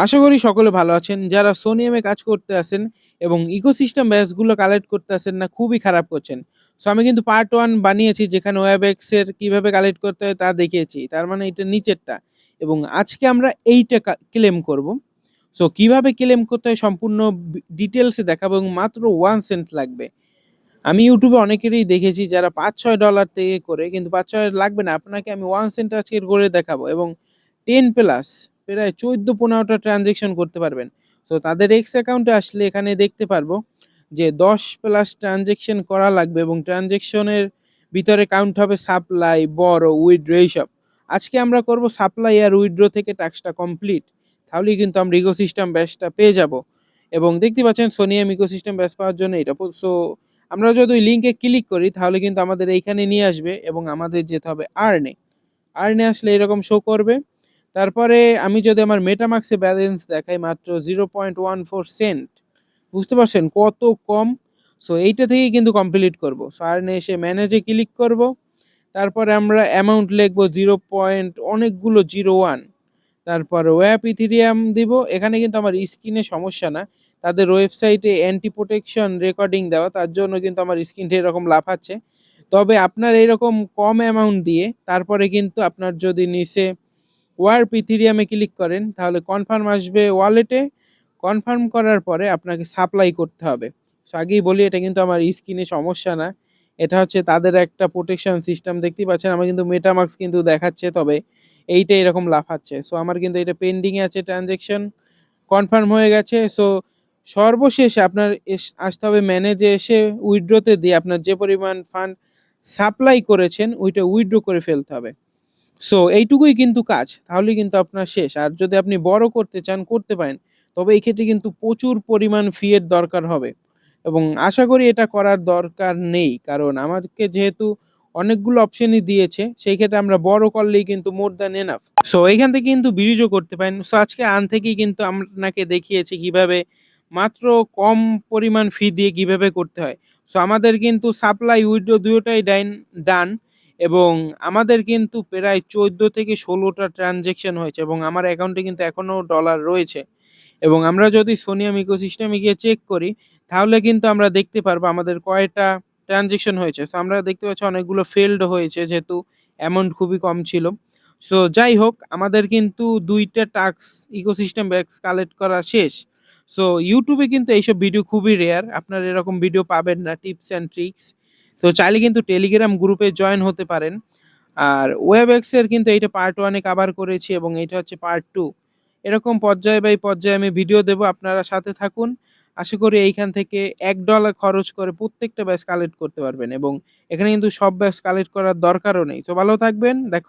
আশা করি সকলে ভালো আছেন। যারা সোনিয়ামে কাজ করতে আছেন এবং ইকোসিস্টেম ব্যাচগুলো কালেক্ট করতে আছেন না, খুবই খারাপ করছেন। আমি কিন্তু পার্ট 1 বানিয়েছি যেখানে ওয়েবএক্স এর কিভাবে কালেক্ট করতে হয় তা দেখিয়েছি। তার মানে এটা নিচেরটা এবং আজকে আমরা এইটা ক্লেম করব। কিভাবে ক্লেম করতে হয় সম্পূর্ণ ডিটেইলসে দেখাবো এবং মাত্র 1 সেন্ট লাগবে। আমি YouTube এ অনেকেরই দেখেছি যারা $৫-৬ থেকে করে, কিন্তু ৫-৬ লাগবে না। আপনাকে আমি 1 সেন্ট আজকে করে দেখাবো এবং 10 প্লাস প্রায় ১৪-১৫ টা ট্রান্সেকশন করতে পারবেন। তাদের এক্স অ্যাকাউন্টে আসলে এখানে দেখতে পারবো যে ১০ প্লাস ট্রান্সেকশন করা লাগবে এবং ট্রান্সেকশনের ভিতরে কাউন্ট হবে সাপ্লাই, বড়, উইথড্র এইসব। আজকে আমরা করব সাপ্লাই আর উইথড্র থেকে টাস্কটা কমপ্লিট। তাহলেই কিন্তু আমরা ইকোসিস্টেম ব্যাচটা পেয়ে যাবো এবং দেখতে পাচ্ছেন সোনিয়াম ইকোসিস্টেম ব্যাচ পাওয়ার জন্য এটা আমরা যদি ওই লিঙ্কে ক্লিক করি তাহলে কিন্তু আমাদের এইখানে নিয়ে আসবে এবং আমাদের যেতে হবে আর্নে। আর্নে আসলে এরকম শো করবে। তারপরে আমি যদি আমার মেটামাক্সে ব্যালেন্স দেখাই মাত্র 0.14 সেন্ট। বুঝতে পারছেন কত কম? এইটা থেকেই কিন্তু কমপ্লিট করব। আর্নে এসে ম্যানেজে ক্লিক করব। তারপরে আমরা অ্যামাউন্ট লিখব 0 পয়েন্ট অনেকগুলো 01। তারপরে ওয়াপ ইথেরিয়াম দিব। এখানে কিন্তু আমার স্ক্রিনে সমস্যা না। তাদের ওয়েবসাইটে অ্যান্টি প্রোটেকশন রেকর্ডিং দেওয়া, তার জন্য কিন্তু আমার স্ক্রিনটা এরকম লাফাচ্ছে। তবে আপনার এরকম কম অ্যামাউন্ট দিয়ে তারপরে কিন্তু আপনার যদি নিচে ওয়ার্প ইথেরিয়ামে ক্লিক করেন তাহলে কনফার্ম আসবে ওয়ালেটে। কনফার্ম করার পরে আপনাকে সাপ্লাই করতে হবে। আগেই বলি এটা কিন্তু আমার স্ক্রিনে সমস্যা না। এটা হচ্ছে তাদের একটা প্রোটেকশন সিস্টেম, দেখতেই পাচ্ছেন আমার কিন্তু মেটামাস্ক কিন্তু দেখাচ্ছে, তবে এইটা এরকম লাফাচ্ছে। আমার কিন্তু এটা পেন্ডিং এ আছে, ট্রানজেকশন কনফার্ম হয়ে গেছে। সর্বশেষে আপনার আসতে হবে ম্যানেজে এসে উইথড্রতে দিয়ে আপনার যে পরিমাণ ফান্ড সাপ্লাই করেছেন ওইটা উইথড্র করে ফেলতে হবে। এইটুকুই কিন্তু কাজ। তাহলেই কিন্তু আপনার শেষ। আর যদি আপনি বড় করতে চান করতে পারেন। তবে এই ক্ষেত্রে কিন্তু প্রচুর পরিমাণ ফি এর দরকার হবে এবং আশা করি এটা করার দরকার নেই। কারণ আমাদেরকে যেহেতু অনেকগুলো অপশনই দিয়েছে, সেই ক্ষেত্রে আমরা বড় করলেই কিন্তু মোর দ্যান এনাফ। এইখান থেকে কিন্তু বিলিজও করতে পারেন। আজকে থেকেই কিন্তু আপনাকে দেখিয়েছি কিভাবে মাত্র কম পরিমাণ ফি দিয়ে কিভাবে করতে হয়। আমাদের কিন্তু সাপ্লাই উইথড্র দুটোটাই ডান এবং আমাদের কিন্তু প্রায় ১৪ থেকে ১৬ টা ট্রান্সেকশন হয়েছে এবং আমার অ্যাকাউন্টে কিন্তু এখনো ডলার রয়েছে। এবং আমরা যদি সোনিয়াম ইকোসিস্টেমে গিয়ে চেক করি তাহলে কিন্তু আমরা দেখতে পারবো আমাদের কয়টা ট্রানজেকশন হয়েছে। আমরা দেখতে পাচ্ছি অনেকগুলো ফেলড হয়েছে যেহেতু অ্যামাউন্ট খুবই কম ছিল। যাই হোক আমাদের কিন্তু ২ টা টাস্ক ইকোসিস্টেম ব্যাগস কালেক্ট করা শেষ। YouTube এ কিন্তু এইসব ভিডিও খুবই রেয়ার। আপনারা এরকম ভিডিও পাবেন না, টিপস অ্যান্ড ট্রিকস। চাইলে কিন্তু টেলিগ্রাম গ্রুপে জয়েন হতে পারেন। আর ওয়েবএক্স এর কিন্তু এইটা পার্ট 1 এ কভার করেছি এবং এইটা হচ্ছে পার্ট 2। এরকম পর্যায়ে বাই পর্যায়ে আমি ভিডিও দেব, আপনারা সাথে থাকুন। আশা করি এইখান থেকে $১ খরচ করে প্রত্যেকটা ব্যাচ কালেক্ট করতে পারবেন এবং এখানে কিন্তু সব ব্যাচ কালেক্ট করার দরকারও নেই। ভালো থাকবেন।